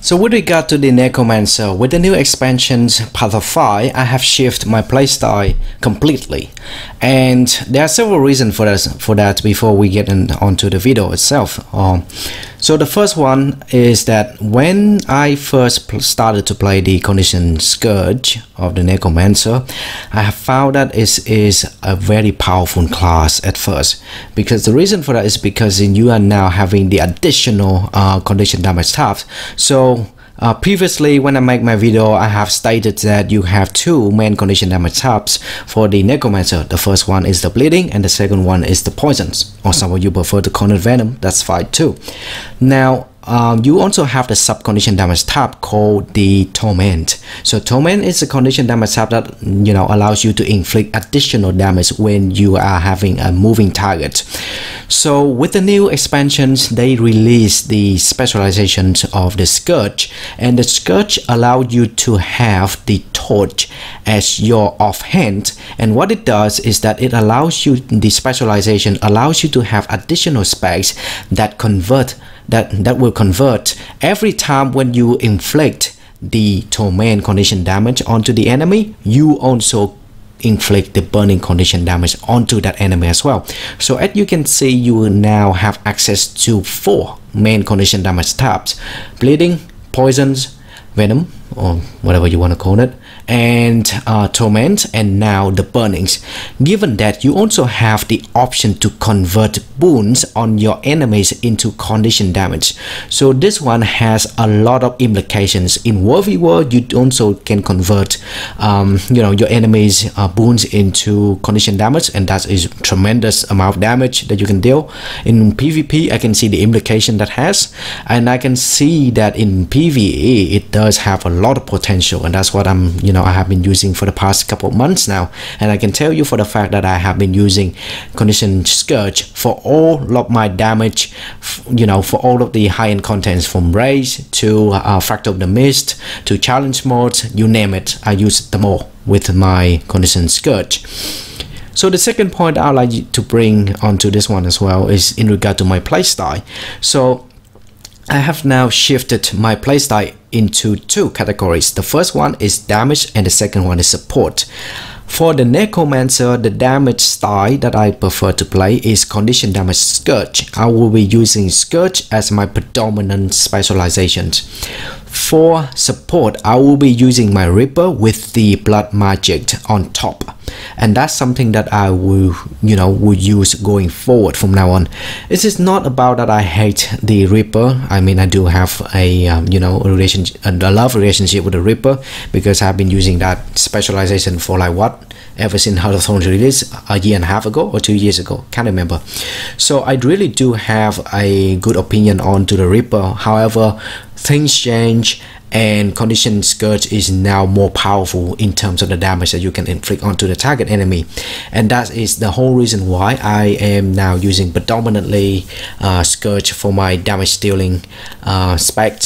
So with regard to the Necromancer, with the new expansions Path of Fire, I have shifted my playstyle completely, and there are several reasons for that before we get onto the video itself. So the first one is that when I first started to play the Condition Scourge of the Necromancer, I have found that it is a very powerful class at first, because the reason for that is because you are now having the additional condition damage tabs. So previously, when I make my video, I have stated that you have two main condition damage tabs for the Necromancer. The first one is the bleeding and the second one is the poisons, or some of you prefer to call it venom. That's fine too. Now you also have the sub condition damage tab called the torment. So torment is a condition damage tab that allows you to inflict additional damage when you are having a moving target. So with the new expansions, they release the specializations of the Scourge, and the Scourge allowed you to have the torch as your offhand, and what it does is that it allows you, the specialization allows you to have additional specs that convert that will convert every time when you inflict the torment condition damage onto the enemy. You also inflict the burning condition damage onto that enemy as well. So as you can see, you will now have access to 4 main condition damage tabs: bleeding, poisons, venom, or whatever you want to call it, and torment, and now the burnings. Given that you also have the option to convert wounds on your enemies into condition damage, so this one has a lot of implications. In Worthy World, you also can convert your enemies wounds into condition damage, and that is tremendous amount of damage that you can deal. In PvP, I can see the implication that has, and I can see that in PvE it does have a lot of potential, and that's what I have been using for the past couple of months now. And I can tell you for the fact that I have been using Condition Scourge for all of my damage, for all of the high-end contents, from Rage to Fractal of the Mist to challenge modes, you name it, I use them all with my Condition Scourge. So the second point I'd like to bring onto this one as well is in regard to my playstyle. So I have now shifted my playstyle into 2 categories. The first one is damage and the second one is support. For the Necromancer, the damage style that I prefer to play is Condition Damage Scourge. I will be using Scourge as my predominant specialization. For support, I will be using my Reaper with the Blood Magic on top, and that's something that I will use going forward from now on. It is not about that I hate the Reaper. I mean, I do have a a love relationship with the Reaper, because I've been using that specialization for ever since Heart of Thorns released a year and a half ago or 2 years ago, can't remember. So I really do have a good opinion on to the Reaper. However, things change, and Condition Scourge is now more powerful in terms of the damage that you can inflict onto the target enemy, and that is the whole reason why I am now using predominantly Scourge for my damage dealing spec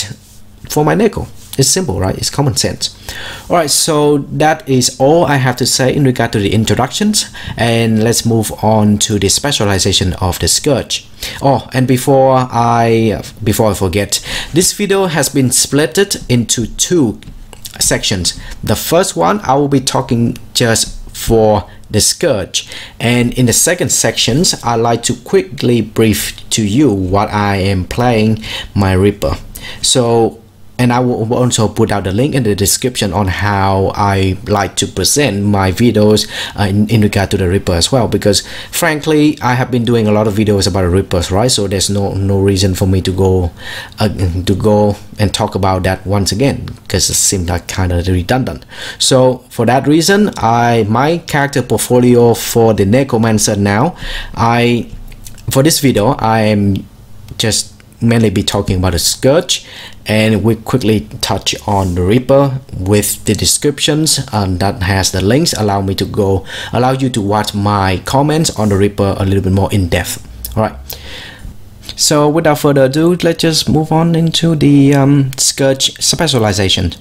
for my Necro. It's simple, right? It's common sense. Alright, so that is all I have to say in regard to the introductions, and let's move on to the specialization of the Scourge. Oh, and before I forget, this video has been split into 2 sections. The first one, I will be talking just for the Scourge, and in the second sections, I like to quickly brief to you what I am playing my Reaper. So, and I will also put out the link in the description on how I like to present my videos in regard to the Reaper as well, because frankly I have been doing a lot of videos about the Reapers, right? So there's no reason for me to go and talk about that once again, because it seemed like kind of redundant. So for that reason, my character portfolio for the Necromancer now, for this video I am just mainly be talking about the Scourge, and we quickly touch on the Reaper with the descriptions, and that has the links allow you to watch my comments on the Reaper a little bit more in depth. All right, so without further ado, let's just move on into the Scourge specialization.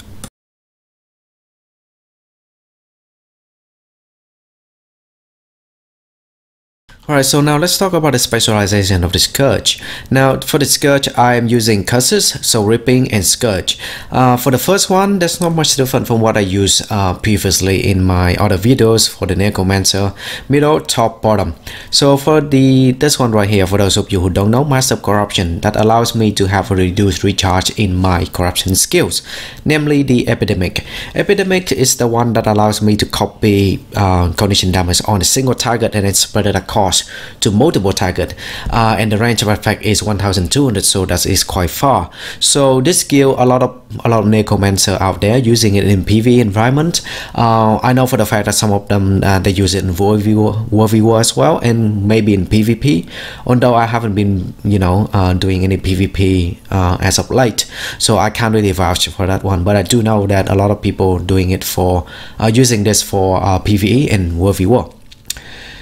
Alright, so now let's talk about the specialization of the Scourge. Now for the Scourge, I am using curses, so ripping and Scourge. For the first one, there's not much different from what I used previously in my other videos for the Necromancer, middle, top, bottom. So for this one right here, for those of you who don't know, Master of Corruption, that allows me to have a reduced recharge in my corruption skills, namely the Epidemic. Epidemic is the one that allows me to copy condition damage on a single target and then spread it across to multiple target, and the range of effect is 1200, so that is quite far. So this skill, a lot of Necromancer out there using it in PvE environment. I know for the fact that some of them they use it in World War as well, and maybe in PvP, although I haven't been doing any PvP as of late, so I can't really vouch for that one, but I do know that a lot of people doing it for using this for PvE and World War.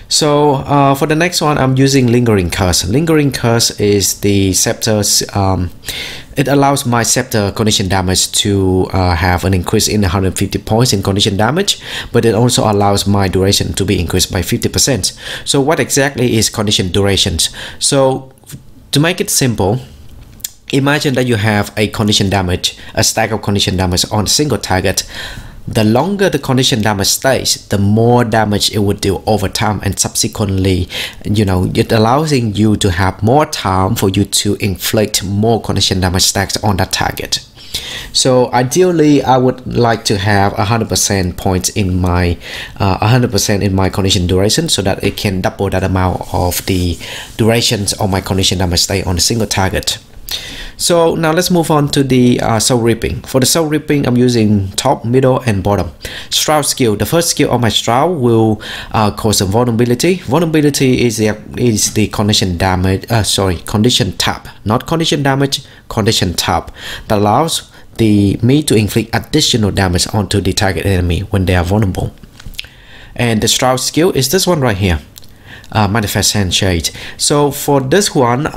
So for the next one, I'm using Lingering Curse. Lingering Curse is the Scepter's, it allows my Scepter condition damage to have an increase in 150 points in condition damage, but it also allows my duration to be increased by 50%. So what exactly is condition durations? So to make it simple, imagine that you have a condition damage, a stack of condition damage on a single target. The longer the condition damage stays, the more damage it would do over time, and subsequently, it allows you to have more time for you to inflict more condition damage stacks on that target. So ideally, I would like to have 100% points in my 100% in my condition duration, so that it can double that amount of the durations of my condition damage stay on a single target. So now let's move on to the Soul Ripping. For the Soul Ripping, I'm using top, middle, and bottom. Shroud skill. The first skill of my Shroud will cause a vulnerability. Vulnerability is the condition damage. Condition tap, not condition damage. Condition tap that allows me to inflict additional damage onto the target enemy when they are vulnerable. And the Shroud skill is this one right here, Manifest Handshade. So for this one,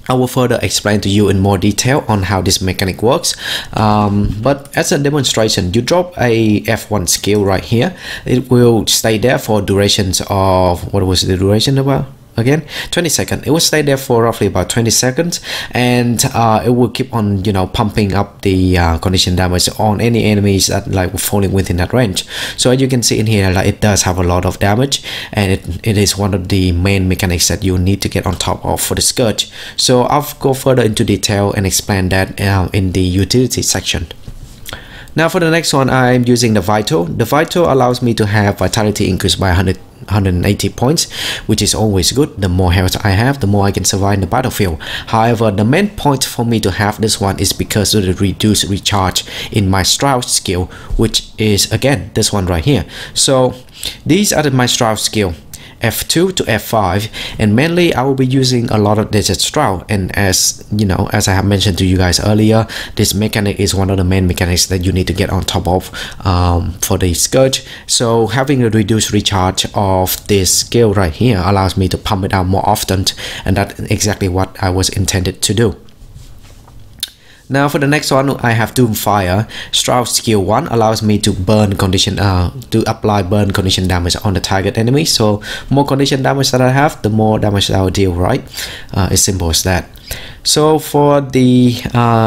I will further explain to you in more detail on how this mechanic works, but as a demonstration, you drop a F1 skill right here. It will stay there for durations of, what was the duration about again? 20 seconds. It will stay there for roughly about 20 seconds, and it will keep on pumping up the condition damage on any enemies that falling within that range. So as you can see in here, it does have a lot of damage, and it is one of the main mechanics that you need to get on top of for the Scourge. So I'll go further into detail and explain that in the utility section. Now for the next one, I'm using the Vital. The Vital allows me to have vitality increased by 180 points, which is always good. The more health I have, the more I can survive in the battlefield. However, the main point for me to have this one is because of the reduced recharge in my Shroud skill, which is again this one right here. So these are my Shroud skill, F2 to F5, and mainly I will be using a lot of Desert Shroud. And as I have mentioned to you guys earlier, this mechanic is one of the main mechanics that you need to get on top of for the Scourge. So having a reduced recharge of this skill right here allows me to pump it out more often, and that's exactly what I was intended to do. Now for the next one, I have Doomfire. Shroud skill 1 allows me to apply burn condition damage on the target enemy. So more condition damage that I have, the more damage I will deal, right? It's simple as that. So for the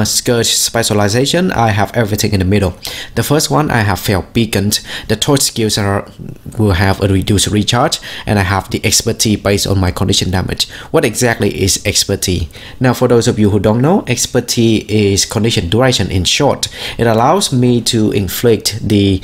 Scourge Specialization, I have everything in the middle. The first one, I have Failed Beacon. The torch skills will have a reduced recharge, and I have the Expertise based on my condition damage. What exactly is Expertise? Now for those of you who don't know, Expertise is condition duration in short. It allows me to inflict the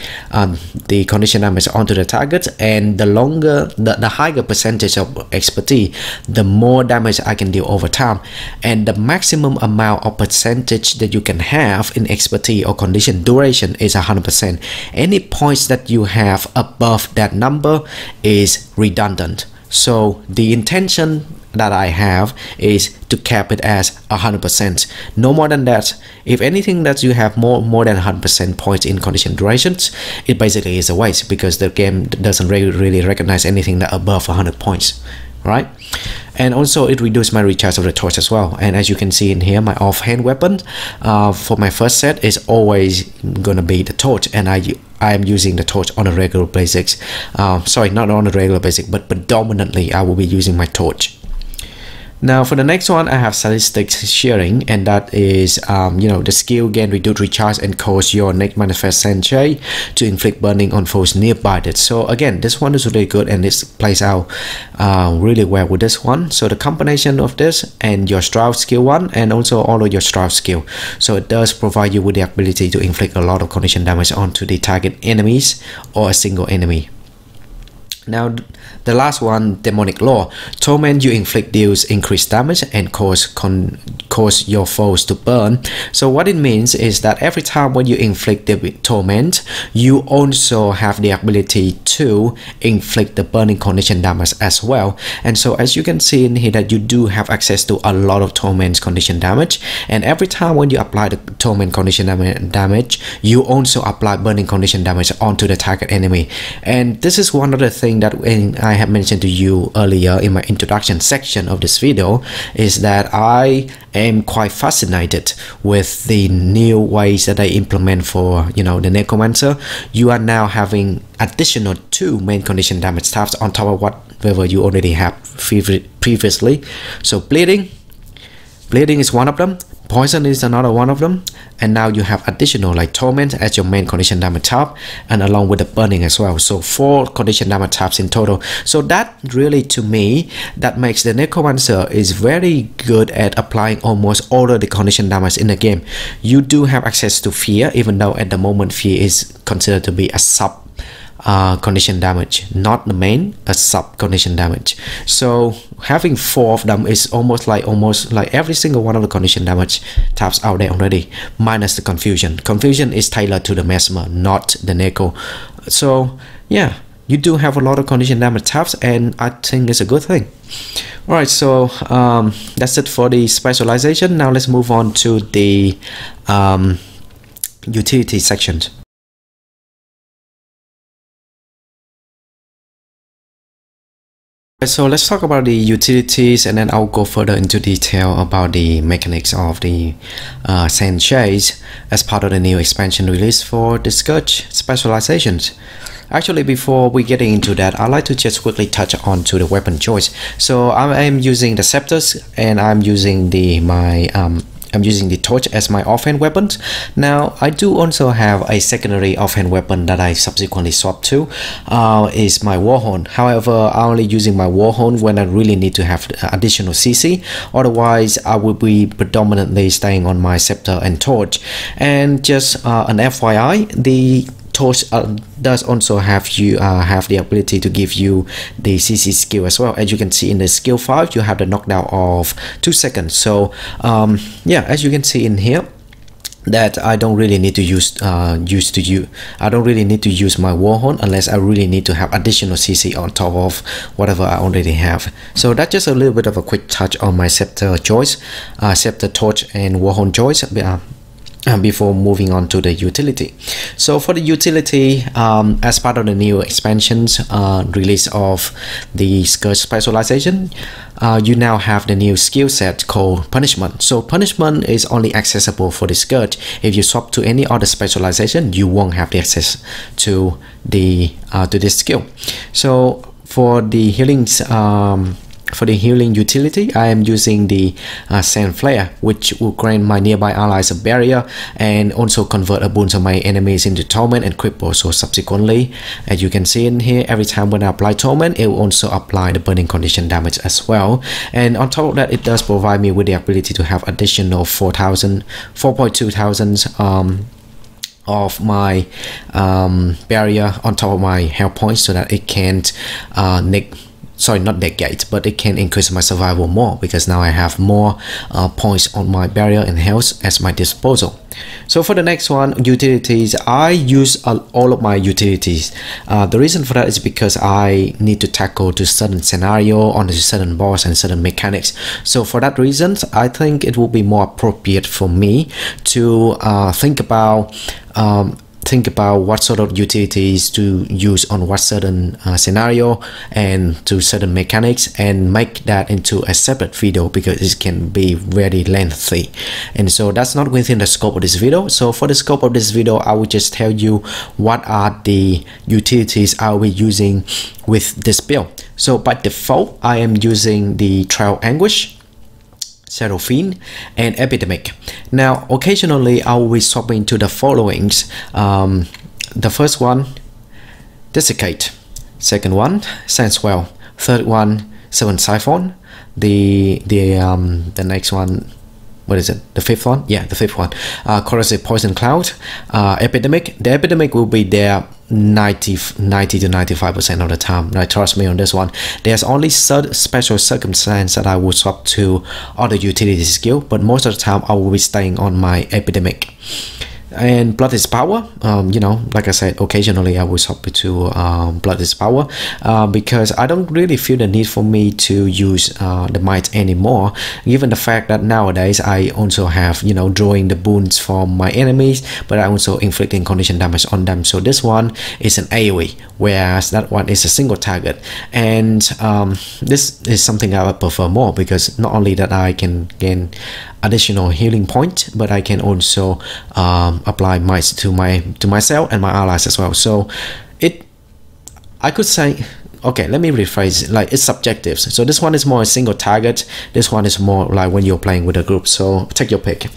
condition damage onto the target, and the higher percentage of Expertise, the more damage I can deal over time. And the maximum amount of percentage that you can have in Expertise or condition duration is 100%. Any points that you have above that number is redundant. So the intention that I have is to cap it as 100%, no more than that. If anything that you have more than 100% points in condition durations, it basically is a waste, because the game doesn't really recognize anything that above 100 points, right? and also it reduces my recharge of the torch as well. And as you can see in here, my offhand weapon for my first set is always gonna be the torch, and I am using the torch on a regular basis. Sorry, not on a regular basis, but predominantly I will be using my torch. Now for the next one, I have Sadistic Shearing, and that is you know, the skill gain reduce recharge and cause your neck manifest sensei to inflict burning on foes nearby it. So again, this one is really good, and this plays out really well with this one. So the combination of this and your Strauss skill one, and also all of your Strauss skill, so it does provide you with the ability to inflict a lot of condition damage onto the target enemies or a single enemy. Now the last one, Demonic Law. Torment you inflict deals increased damage and cause your foes to burn. So what it means is that every time when you inflict the torment, you also have the ability to inflict the burning condition damage as well. And so as you can see in here, that you do have access to a lot of torment condition damage, and every time when you apply the torment condition damage, you also apply burning condition damage onto the target enemy. And this is one of the things that I have mentioned to you earlier in my introduction section of this video, is that I am quite fascinated with the new ways that they implement for, you know, the Necromancer. You are now having additional 2 main condition damage types on top of whatever you already have previously. So bleeding is one of them, poison is another one of them, and now you have additional like torment as your main condition damage type, and along with the burning as well. So 4 condition damage types in total. So that really, to me, that makes the Necromancer is very good at applying almost all of the condition damage in the game. You do have access to fear, even though at the moment fear is considered to be a sub condition damage, not the main, a sub condition damage. So having 4 of them is almost like every single one of the condition damage types out there already, minus the confusion is tailored to the mesmer, not the necro. So yeah, you do have a lot of condition damage types, and I think it's a good thing. Alright, so that's it for the specialization. Now let's move on to the utility section. So let's talk about the utilities, and then I'll go further into detail about the mechanics of the senseis as part of the new expansion release for the Scourge Specializations. Actually, before we get into that, I'd like to just quickly touch on to the weapon choice. So I am using the scepters, and I'm using I'm using the torch as my offhand weapons. Now I do also have a secondary offhand weapon that I subsequently swapped to, is my warhorn. However, I'm only using my warhorn when I really need to have additional CC. Otherwise, I will be predominantly staying on my scepter and torch. And just an FYI, the torch does also have the ability to give you the CC skill as well. As you can see in the skill 5, you have the knockdown of 2 seconds. So yeah, as you can see in here, that I don't really need to use I don't really need to use my warhorn unless I really need to have additional CC on top of whatever I already have. So that's just a little bit of a quick touch on my scepter choice, scepter, torch, and warhorn choice, before moving on to the utility. So for the utility, as part of the new expansions release of the Scourge Specialization, you now have the new skill set called Punishment. So Punishment is only accessible for the Scourge. If you swap to any other specialization, you won't have the access to the this skill. So for the healings, for the healing utility, I am using the Sand Flare, which will grant my nearby allies a barrier and also convert a bunch of my enemies into torment and cripple. So subsequently, as you can see in here, every time when I apply torment, it will also apply the burning condition damage as well. And on top of that, it does provide me with the ability to have additional 4.2 thousands of my barrier on top of my health points, so that it can't not negate, but it can increase my survival more, because now I have more points on my barrier and health as my disposal. So for the next one, utilities, I use all of my utilities. The reason for that is because I need to tackle to certain scenario on a certain boss and certain mechanics. So for that reason, I think it will be more appropriate for me to think about think about what sort of utilities to use on what certain scenario and to certain mechanics, and make that into a separate video because it can be very lengthy, and so that's not within the scope of this video. So for the scope of this video, I will just tell you what are the utilities I'll be using with this build. So by default, I am using the Trail Anguish, Shadow Fiend, and Epidemic. Now occasionally I will be swapping to the followings. The first one, Desiccate. Second one, Sandswell. Third one, Seven Siphon. The next one, what is it? The fifth one? Yeah, the fifth one. Corrosive Poison Cloud. Epidemic. The Epidemic will be there 90 to 95% of the time. Right, trust me on this one. There's only special circumstance that I will swap to other utility skill, but most of the time I will be staying on my Epidemic. And Blood is Power, you know, like I said, occasionally I will swap it to Blood is Power, because I don't really feel the need for me to use the Might anymore, given the fact that nowadays I also have, you know, drawing the boons from my enemies, but I also inflicting condition damage on them. So this one is an AoE, whereas that one is a single target, and this is something I would prefer more, because not only that I can gain additional healing point, but I can also apply might to myself and my allies as well. So I could say, okay, let me rephrase, like it's subjective. So this one is more a single target, this one is more like when you're playing with a group, so take your pick.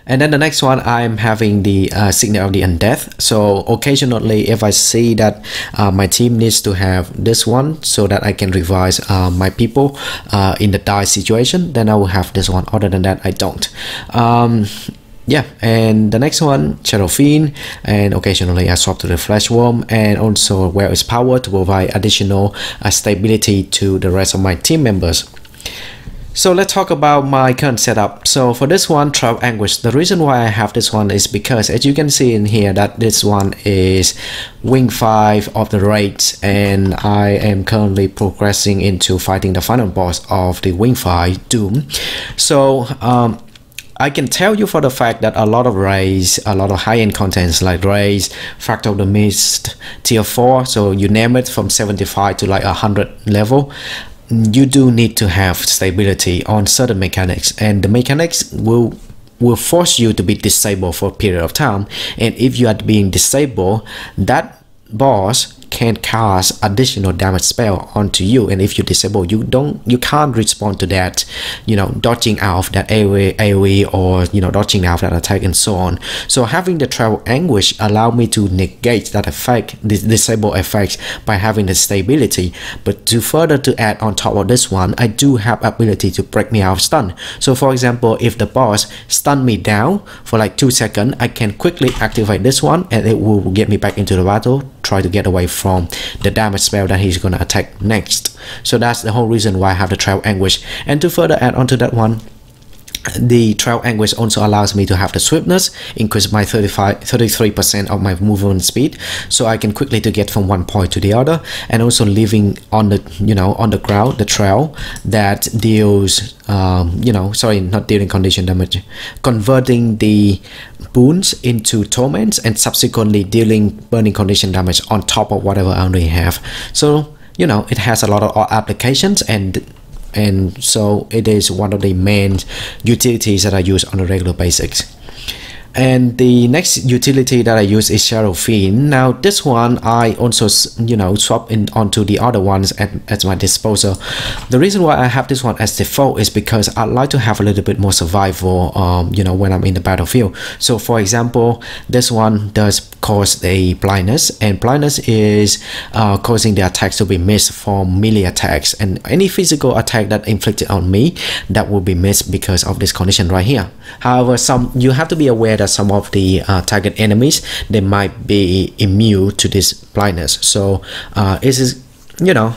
And then the next one, I'm having the Signal of the Undeath. So occasionally if I see that my team needs to have this one so that I can revise my people in the die situation, then I will have this one. Other than that, I don't. Yeah, and the next one, Shadow Fiend, and occasionally I swap to the Flesh Worm, and also Where is Power to provide additional stability to the rest of my team members. So let's talk about my current setup. So for this one, Trail Anguish, the reason why I have this one is because, as you can see in here, that this one is Wing 5 of the raids, and I am currently progressing into fighting the final boss of the Wing 5, Doom. So I can tell you for the fact that a lot of raids, a lot of high-end contents like raids, Fractal of the Mist, tier 4, so you name it, from 75 to like 100 level, you do need to have stability on certain mechanics, and the mechanics will force you to be disabled for a period of time. And if you are being disabled, that boss can cast additional damage spell onto you, and if you disable, you can't respond to that, you know, dodging out of that AoE or, you know, dodging out of that attack and so on. So having the Trail Anguish allow me to negate that effect, this disable effects, by having the stability. But to further to add on top of this one, I do have ability to break me out of stun. So for example, if the boss stun me down for like 2 seconds, I can quickly activate this one and it will get me back into the battle, try to get away from the damage spell that he's gonna attack next. So that's the whole reason why I have the Trail Anguish. And to further add on to that one, the Trail Anguish also allows me to have the swiftness, increase my 33% of my movement speed, so I can quickly to get from one point to the other, and also living on the, you know, on the ground, the trail that deals you know, sorry, not dealing condition damage, converting the boons into torments, and subsequently dealing burning condition damage on top of whatever I already have. So, you know, it has a lot of applications, and so it is one of the main utilities that I use on a regular basis. And the next utility that I use is Shadow Fiend. Now this one I also, you know, swap in onto the other ones at my disposal. The reason why I have this one as default is because I like to have a little bit more survival, you know, when I'm in the battlefield. So for example, this one does cause a blindness, and blindness is causing the attacks to be missed from melee attacks, and any physical attack that inflicted on me, that will be missed because of this condition right here. However, you have to be aware that some of the target enemies, they might be immune to this blindness. So it is, you know,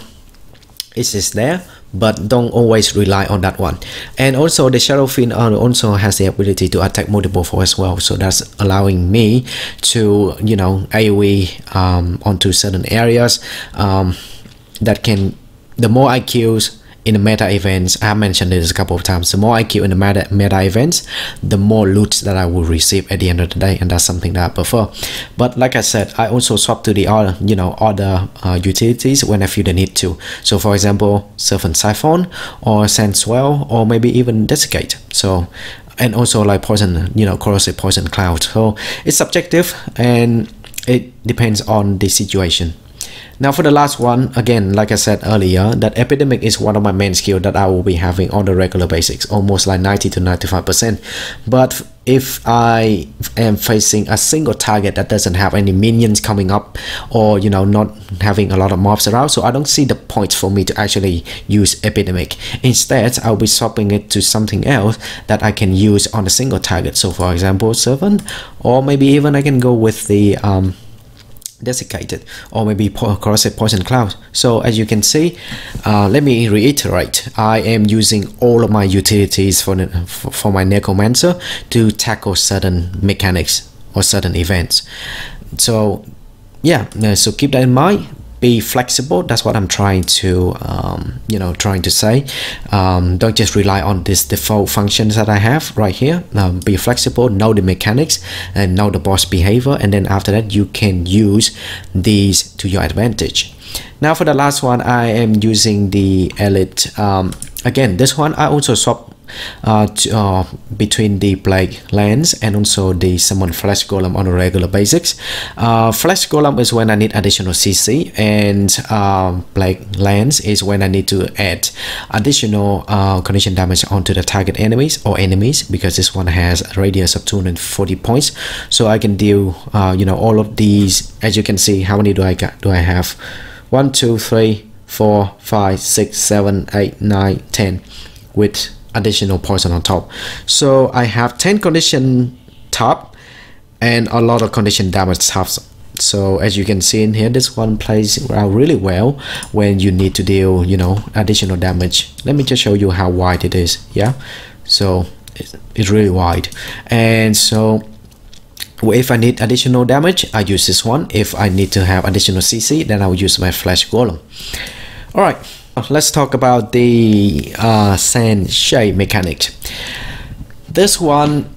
it is there, but don't always rely on that one. And also the Shadow Fiend also has the ability to attack multiple foes as well, so that's allowing me to, you know, AoE onto certain areas that can, the more I kills, in the meta events, I have mentioned this a couple of times, the more I kill in the meta events, the more loot that I will receive at the end of the day, and that's something that I prefer. But like I said, I also swap to the other, you know, other utilities when I feel the need to. So for example, Serpent Siphon or Sand Swell, or maybe even Desiccate. So, and also like poison, you know, corrosive poison cloud. So it's subjective and it depends on the situation. Now for the last one, again, like I said earlier, that Epidemic is one of my main skills that I will be having on the regular basics, almost like 90 to 95%. But if I am facing a single target that doesn't have any minions coming up, or you know, not having a lot of mobs around, so I don't see the point for me to actually use Epidemic. Instead, I'll be swapping it to something else that I can use on a single target. So for example, Servant, or maybe even I can go with the Desiccated, or maybe corrosive poison cloud. So as you can see, let me reiterate, I am using all of my utilities for my Necromancer to tackle certain mechanics or certain events. So yeah, so keep that in mind. Be flexible. That's what I'm trying to you know, trying to say. Don't just rely on this default functions that I have right here. Be flexible, know the mechanics and know the boss behavior, and then after that you can use these to your advantage. Now for the last one, I am using the Elite. Again, this one I also swap between the Plague Lance and also the Summon Flesh Golem on a regular basis. Flesh Golem is when I need additional CC, and Plague Lance is when I need to add additional condition damage onto the target enemies, because this one has a radius of 240 points, so I can deal you know, all of these. As you can see, how many do I have? 1 2 3 4 5 6 7 8 9 10 with additional poison on top. So I have 10 condition top and a lot of condition damage tops. So as you can see in here, this one plays out really well when you need to deal, you know, additional damage. Let me just show you how wide it is. Yeah, so it's really wide. And so if I need additional damage, I use this one. If I need to have additional CC, then I will use my Flesh Golem. All right, let's talk about the Sand Shade mechanic. This one,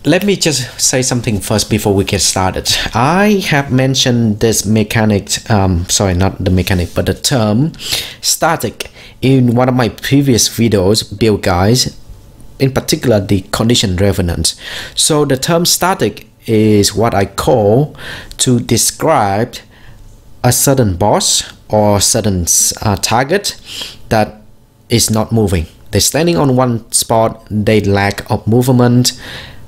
let me just say something first before we get started. I have mentioned this mechanic, sorry, not the mechanic, but the term static in one of my previous videos, build guys, in particular the Condition Revenant. So the term static is what I call to describe a certain boss or certain target that is not moving. They're standing on one spot, they lack of movement.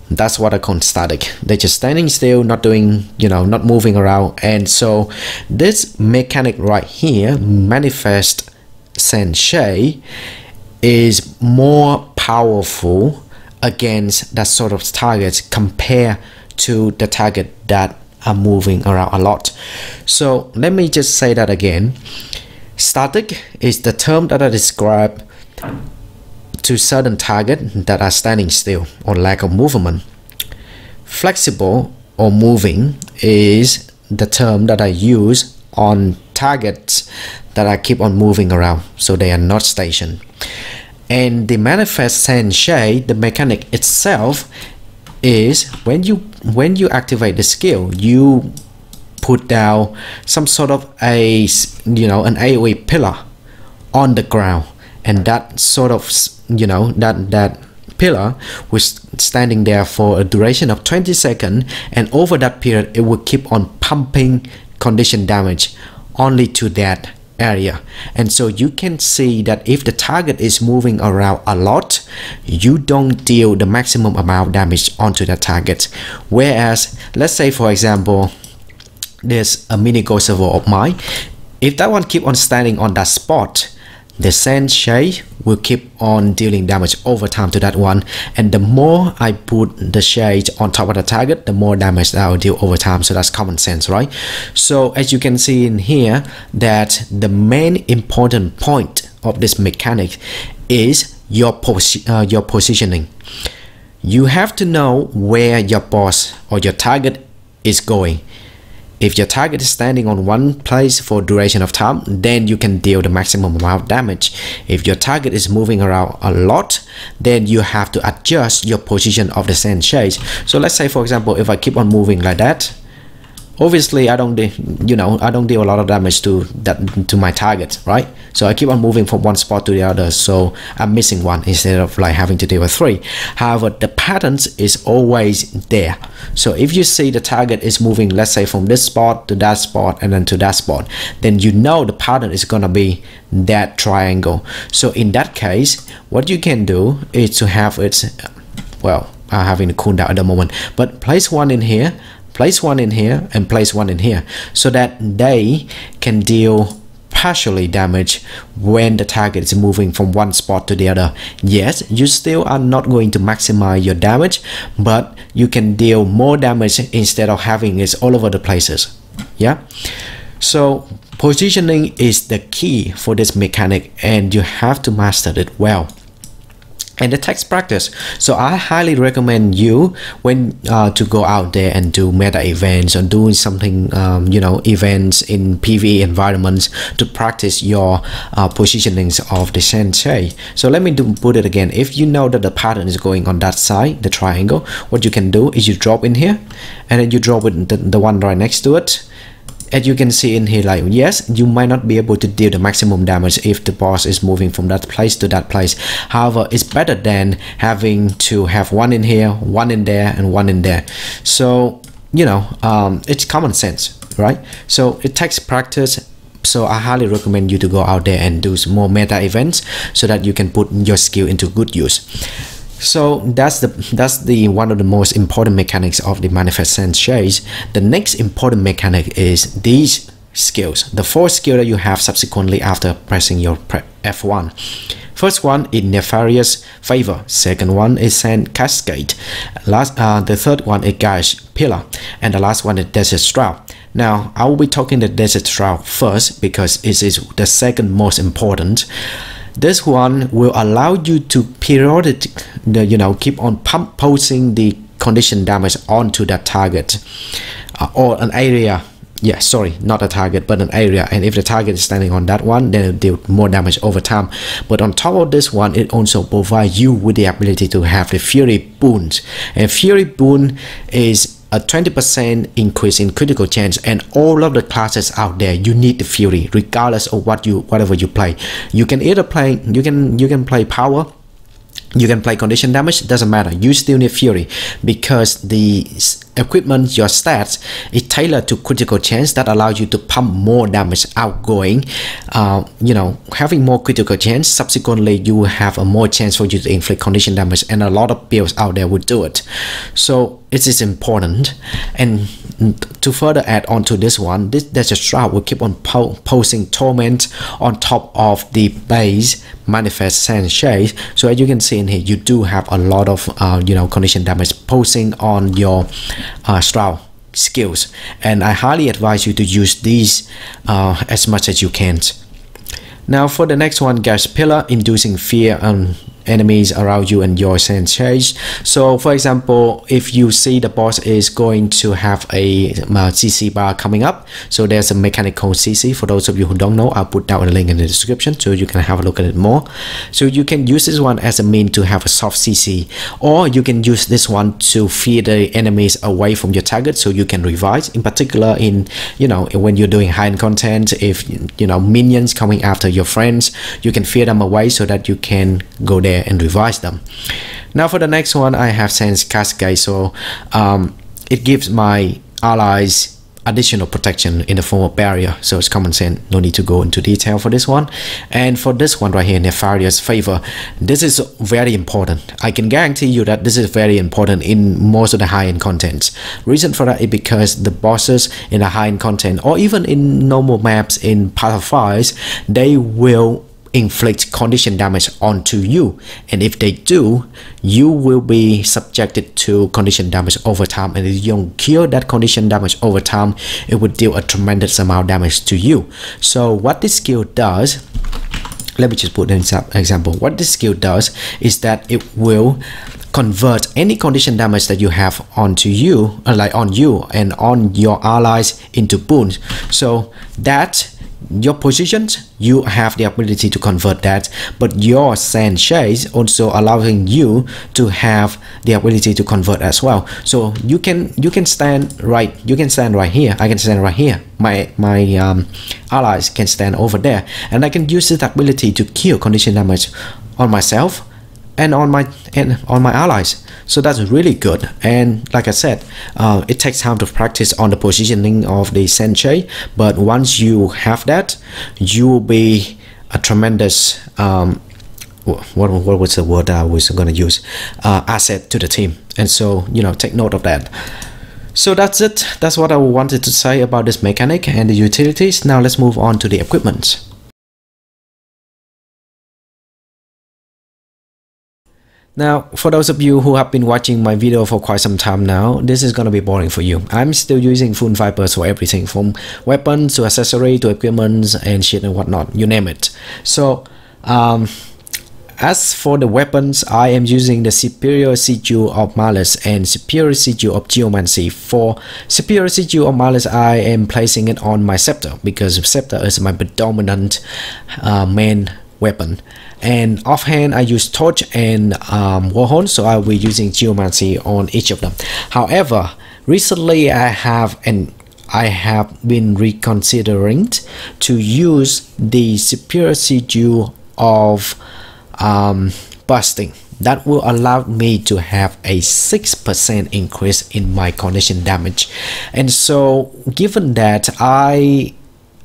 That's what I call static. They're just standing still, not doing, you know, not moving around. And so this mechanic right here, Manifest Sand Shade, is more powerful against that sort of targets compared to the target that are moving around a lot. So let me just say that again. Static is the term that I describe to certain targets that are standing still or lack of movement. Flexible or moving is the term that I use on targets that I keep on moving around, so they are not stationed. And the Manifest Sand Shade, the mechanic itself, is when you activate the skill, you put down some sort of a, you know, an AoE pillar on the ground, and that sort of, you know, that pillar was standing there for a duration of 20 seconds, and over that period it will keep on pumping condition damage only to that area. And so you can see that if the target is moving around a lot, you don't deal the maximum amount of damage onto the target. Whereas, let's say for example, there's a mini ghost server of mine. If that one keep on standing on that spot, the Sand Shade will keep on dealing damage over time to that one, and the more I put the shade on top of the target, the more damage that I will deal over time. So that's common sense, right? So as you can see in here, that the main important point of this mechanic is your positioning. You have to know where your boss or your target is going. If your target is standing on one place for duration of time, then you can deal the maximum amount of damage. If your target is moving around a lot, then you have to adjust your position of the sand shades. So let's say, for example, if I keep on moving like that, obviously I don't deal a lot of damage to my target, right? So I keep on moving from one spot to the other, so I'm missing one instead of like having to deal with 3. However, the patterns is always there. So if you see the target is moving, let's say from this spot to that spot and then to that spot, then you know the pattern is gonna be that triangle. So in that case, what you can do is to have it, well, I'm having a cooldown at the moment, but place one in here, place one in here, and place one in here, so that they can deal partially damage when the target is moving from one spot to the other. Yes, you still are not going to maximize your damage, but you can deal more damage instead of having it all over the places. Yeah, so positioning is the key for this mechanic, and you have to master it well. And it takes practice, so I highly recommend you when to go out there and do meta events or doing something, events in PvE environments, to practice your positionings of the sensei. So let me put it again. If you know that the pattern is going on that side, the triangle, what you can do is you drop in here, and then you drop it the one right next to it. As you can see in here, like, yes, you might not be able to deal the maximum damage if the boss is moving from that place to that place. However, it's better than having to have one in here, one in there, and one in there. So, it's common sense, right? So it takes practice. So I highly recommend you to go out there and do some more meta events so that you can put your skill into good use. So that's the one of the most important mechanics of the manifest sense shades. The next important mechanic is these skills, the 4 skills that you have subsequently after pressing your F1. First one is Nefarious Favor. Second one is Sand Cascade. The third one is Gash Pillar, and the last one is Desert Shroud. Now I will be talking the Desert Shroud first because it is the second most important. This one will allow you to periodically, keep on posing the condition damage onto that target or an area. Yeah, sorry, not a target, but an area. And if the target is standing on that one, then it'll deal more damage over time. But on top of this one, it also provides you with the ability to have the Fury Boons. And Fury Boon is a 20% increase in critical chance, and all of the classes out there, you need the Fury regardless of whatever you play. You can either play, you can play power, you can play condition damage, doesn't matter, you still need Fury, because the equipment, your stats, is tailored to critical chance that allows you to pump more damage outgoing. Having more critical chance, subsequently you will have a more chance for you to inflict condition damage, and a lot of builds out there would do it. So it is important. And to further add on to this one, this Desert Shroud will keep on posing torment on top of the base manifest sand shade. So as you can see in here, you do have a lot of condition damage posing on your Shroud skills, and I highly advise you to use these as much as you can. Now for the next one, Gas Pillar, inducing fear on enemies around you and your senses. So for example, if you see the boss is going to have a CC bar coming up, so there's a mechanical CC. For those of you who don't know, I'll put down a link in the description so you can have a look at it more. So you can use this one as a mean to have a soft CC, or you can use this one to fear the enemies away from your target so you can revise. In particular, in when you're doing high-end content, if minions coming after your friends, you can fear them away so that you can go there and revise them. Now for the next one, I have Sense Cascade. So it gives my allies additional protection in the form of barrier, so it's common sense, no need to go into detail for this one. And for this one right here, Nefarious Favor, this is very important. I can guarantee you that this is very important in most of the high-end contents. Reason for that is because the bosses in the high-end content, or even in normal maps in Path of Fires, they will inflict condition damage onto you, and if they do, you will be subjected to condition damage over time, and if you don't kill that condition damage over time, it would deal a tremendous amount of damage to you. So what this skill does, let me just put an example. What this skill does is that it will convert any condition damage that you have onto you, like on you and on your allies, into boons. So that your positions, you have the ability to convert that, but your sand shades also allowing you to have the ability to convert as well. So you can stand right, here, I can stand right here, my allies can stand over there, and I can use this ability to kill condition damage on myself and on my allies. So that's really good. And like I said, it takes time to practice on the positioning of the sensei, but once you have that, you will be a tremendous what was the word I was going to use, asset to the team. And so, you know, take note of that. So that's it. That's what I wanted to say about this mechanic and the utilities. Now let's move on to the equipment. Now, for those of you who have been watching my video for quite some time now, this is going to be boring for you. I'm still using full vipers for everything, from weapons to accessory to equipments and shit and whatnot, you name it. So, as for the weapons, I am using the Superior Sigil of Malice and Superior Sigil of Geomancy. For Superior Sigil of Malice, I am placing it on my scepter because scepter is my predominant main weapon. And offhand, I use torch and warhorn, so I will be using Geomancy on each of them. However, recently I have been reconsidering to use the Superior Sigil of busting. That will allow me to have a 6% increase in my condition damage. And so, given that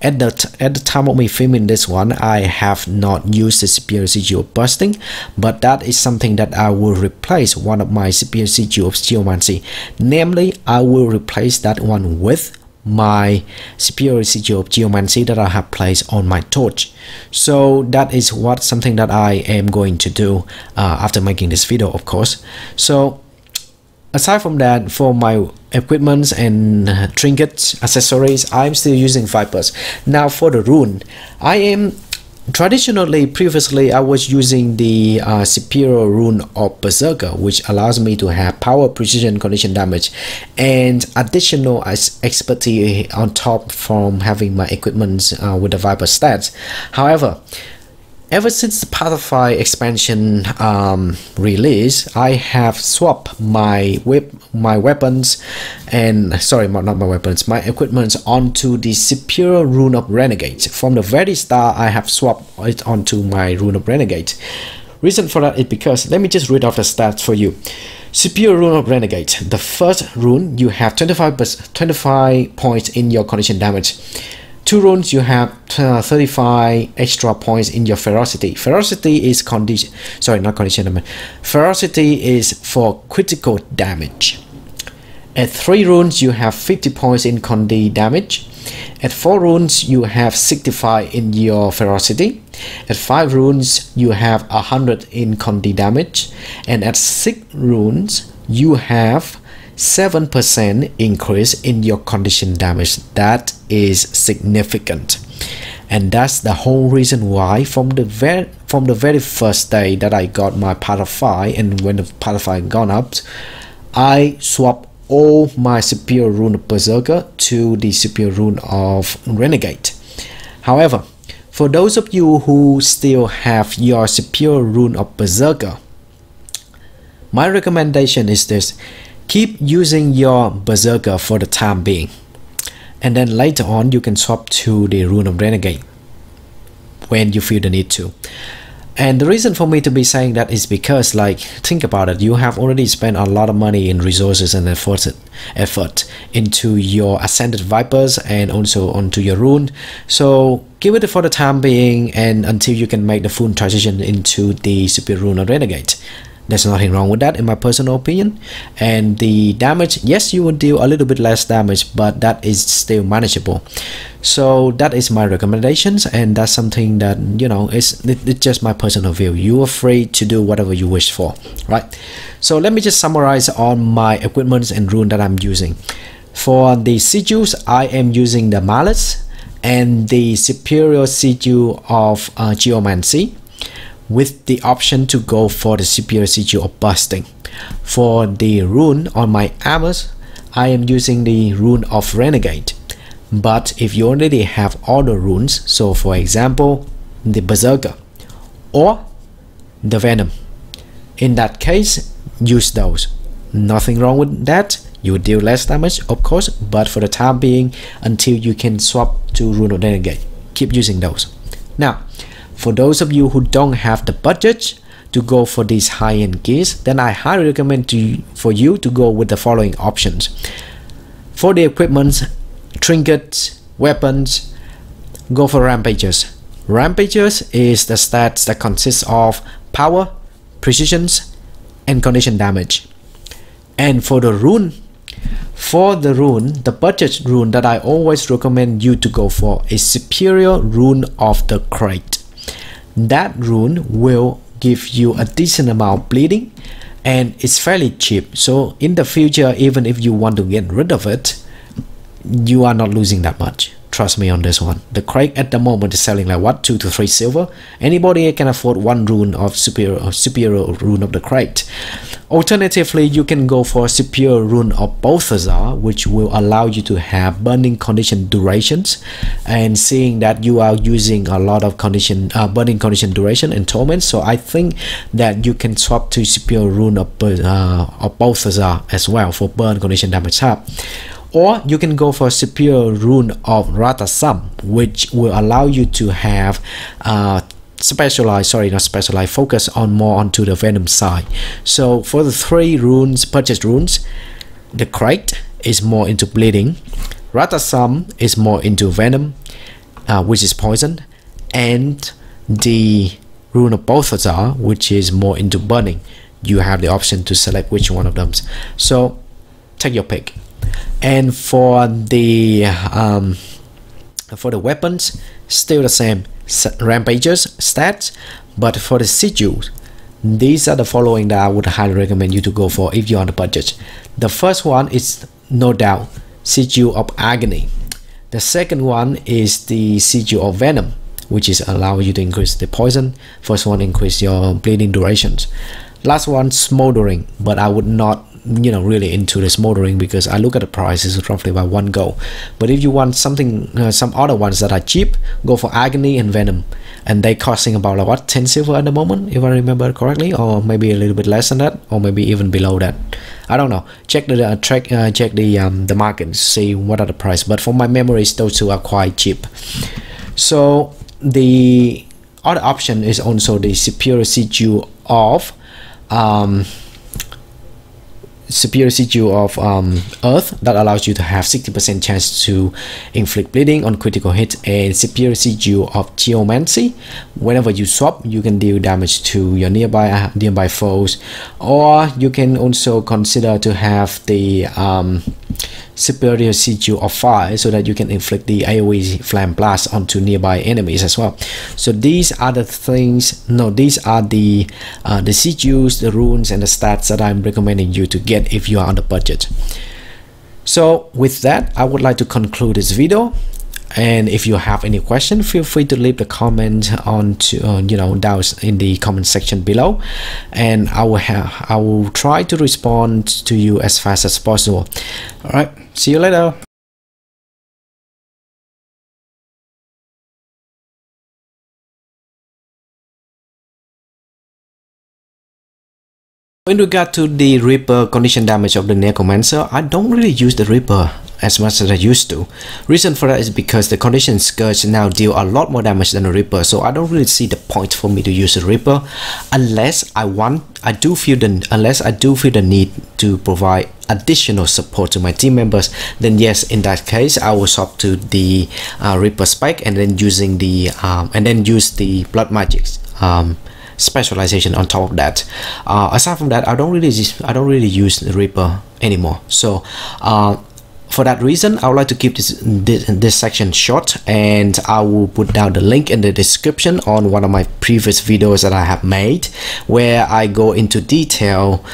at the time of me filming this one, I have not used the Superior Sigil of Busting, but that is something that I will replace one of my Superior Sigil of Geomancy. Namely, I will replace that one with my Superior Sigil of Geomancy that I have placed on my torch. So that is something that I am going to do after making this video, of course. So aside from that, for my equipments and trinkets, accessories, I'm still using vipers. Now for the rune, I am previously I was using the Superior Rune of Berserker, which allows me to have power, precision, condition damage, and additional expertise on top from having my equipments with the viper stats. However, ever since the Pathify expansion release, I have swapped my weapons and my equipment onto the Superior Rune of Renegade. From the very start, I have swapped it onto my Rune of Renegade. Reason for that is because, let me just read off the stats for you. Superior Rune of Renegade. The first rune, you have 25 points in your condition damage. 2 runes, you have 35 extra points in your ferocity. Ferocity is ferocity is for critical damage. At 3 runes, you have 50 points in condi damage. At 4 runes, you have 65 in your ferocity. At 5 runes, you have 100 in condi damage. And at 6 runes, you have 7% increase in your condition damage. That is significant, and that's the whole reason why from the very first day that I got my Pathify, and when the Pathify gone up, I swapped all my Superior Rune of Berserker to the Superior Rune of Renegade. However, for those of you who still have your Superior Rune of Berserker, my recommendation is this: keep using your Berserker for the time being, and then later on you can swap to the Rune of Renegade when you feel the need to. And the reason for me to be saying that is because, like, think about it, you have already spent a lot of money in resources and effort into your Ascended Vipers and also onto your Rune. So give it for the time being, and until you can make the full transition into the Superior Rune of Renegade. There's nothing wrong with that in my personal opinion. And the damage, yes, you will deal a little bit less damage, but that is still manageable. So that is my recommendations, and that's something that, you know, it's just my personal view. You are free to do whatever you wish for, right? So let me just summarize on my equipments and rune that I'm using. For the sigils, I am using the Malice, and the superior sigil of Geomancy, with the option to go for the superior sigil of bursting. For the rune on my armors, I am using the rune of Renegade. But if you already have all the runes, so for example the Berserker or the Venom, in that case use those. Nothing wrong with that. You will deal less damage, of course, but for the time being, until you can swap to Rune of Renegade, keep using those. Now, for those of you who don't have the budget to go for these high-end gears, then I highly recommend for you to go with the following options. For the equipment, trinkets, weapons, go for Rampagers. Rampagers is the stats that consists of power, precisions, and condition damage. And for the rune, the budget rune that I always recommend you to go for is Superior Rune of the Krait. That rune will give you a decent amount of bleeding, and it's fairly cheap. So in the future, even if you want to get rid of it, you are not losing that much. Trust me on this one. The Krait at the moment is selling like what, 2 to 3 silver. Anybody can afford one rune of superior rune of the Krait. Alternatively, you can go for superior rune of Balthazar, which will allow you to have burning condition durations. And seeing that you are using a lot of burning condition duration and torment, so I think that you can swap to superior rune of Balthazar as well for burn condition damage up. Or you can go for superior rune of Rata, which will allow you to have focus on more onto the Venom side. So for the 3 runes, purchased runes, the Krait is more into bleeding, Rata is more into Venom, which is poison, and the rune of Balthazar, which is more into burning. You have the option to select which one of them. So take your pick. And for the weapons, still the same Rampagers stats, but for the sigils, these are the following that I would highly recommend you to go for if you're on the budget. The first one is no doubt Sigil of Agony. The second one is the Sigil of Venom, which is allow you to increase the poison. First one increase your bleeding durations. Last one Smoldering, but I would not really into the Smoldering because I look at the price is roughly about 1 gold. But if you want something, some other ones that are cheap, go for Agony and Venom, and they costing about like what, 10 silver at the moment, if I remember correctly, or maybe a little bit less than that, or maybe even below that. I don't know. Check the market, see what are the price. But for my memories, those two are quite cheap. So the other option is also the superior sigil of Earth, that allows you to have 60% chance to inflict bleeding on critical hit, and superior sigil of Geomancy. Whenever you swap, you can deal damage to your nearby foes. Or you can also consider to have the superior sigil of Fire, so that you can inflict the AoE flame blast onto nearby enemies as well. So these are the things, these are the sigils, the runes, and the stats that I'm recommending you to get if you are on the budget. So with that, I would like to conclude this video. And if you have any question, feel free to leave the comment on down in the comment section below, and I will try to respond to you as fast as possible. All right, see you later. In regard to the Reaper condition damage of the Necromancer, I don't really use the Reaper as much as I used to. Reason for that is because the condition Scourge now deal a lot more damage than the Reaper, so I don't really see the point for me to use the Reaper unless I do feel the need to provide additional support to my team members. Then yes, in that case I will swap to the Reaper Spec, and then use the Blood Magics specialization on top of that. Aside from that, I don't really use the Reaper anymore. So for that reason, I would like to keep this section short, and I will put down the link in the description on one of my previous videos that I have made, where I go into detail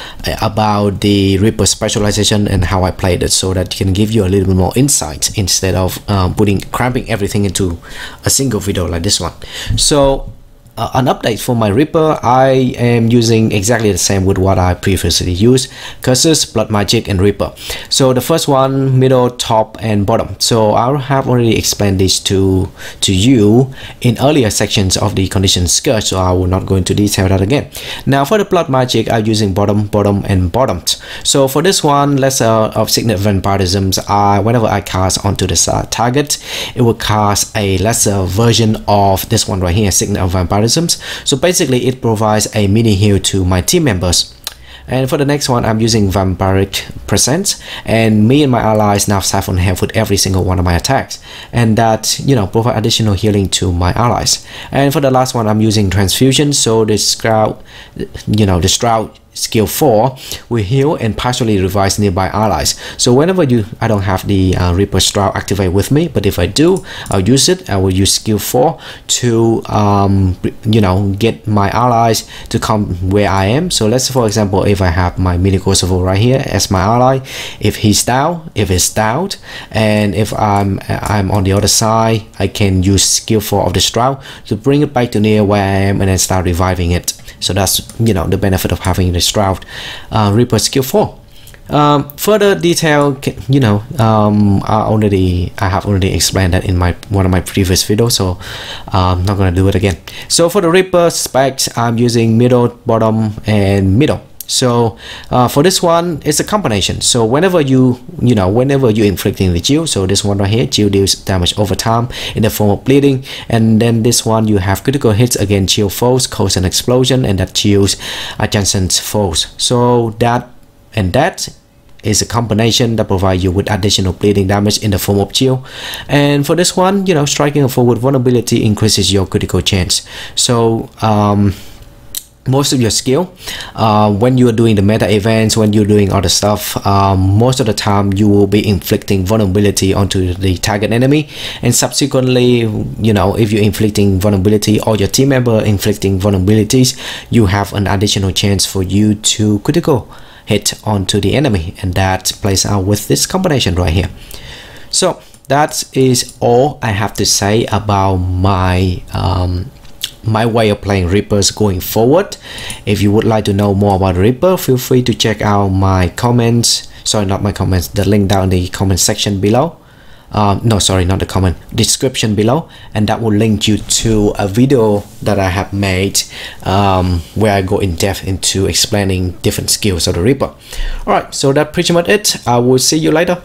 about the Reaper specialization and how I played it, so that can give you a little bit more insight instead of cramping everything into a single video like this one. So an update for my Reaper, I am using exactly the same with what I previously used: Curses, Blood Magic, and Reaper. So the first one, middle, top, and bottom. So I have already explained this to you in earlier sections of the condition Scourge, so I will not go into detail that again. Now for the Blood Magic, I'm using bottom, bottom, and bottom. So for this one, Lesser of Signet Vampirisms, whenever I cast onto this target, it will cast a lesser version of this one right here, Signet of Vampirisms. So basically it provides a mini heal to my team members. And for the next one, I'm using Vampiric Presence, and me and my allies now siphon health with every single one of my attacks, and that, you know, provide additional healing to my allies. And for the last one, I'm using Transfusion, so the Scout, you know, the Scout skill 4 will heal and partially revive nearby allies. So whenever I don't have the Reaper Stroud activate with me, but if I do, I'll use it. I will use skill 4 to you know, get my allies to come where I am. So let's say, for example, if I have my Mini Kosovo right here as my ally, if he's down, if it's down, and if I'm on the other side, I can use skill 4 of the Stroud to bring it back to near where I am and then start reviving it. So that's, you know, the benefit of having the Stroud Reaper skill 4. Further detail, you know, I have already explained that in one of my previous videos, so I'm not gonna do it again. So for the Reaper specs, I'm using middle, bottom, and middle. So for this one, it's a combination. So whenever you're inflicting the Geo, so this one right here, Geo deals damage over time in the form of bleeding, and then this one you have critical hits against Geo foes, cause an explosion, and that Geos adjacent foes. So that is a combination that provides you with additional bleeding damage in the form of Geo. And for this one, you know, striking a foe with vulnerability increases your critical chance. So most of your skill, when you are doing the meta events, when you're doing other stuff, most of the time you will be inflicting vulnerability onto the target enemy, and subsequently, you know, if you're inflicting vulnerability or your team member inflicting vulnerabilities, you have an additional chance for you to critical hit onto the enemy, and that plays out with this combination right here. So that is all I have to say about my my way of playing Reapers going forward. If you would like to know more about Reaper, feel free to check out my comments, sorry, not my comments, the link down in the comment section below. No, sorry, not the comment, description below, and that will link you to a video that I have made where I go in depth into explaining different skills of the Reaper. Alright, so that's pretty much it. I will see you later.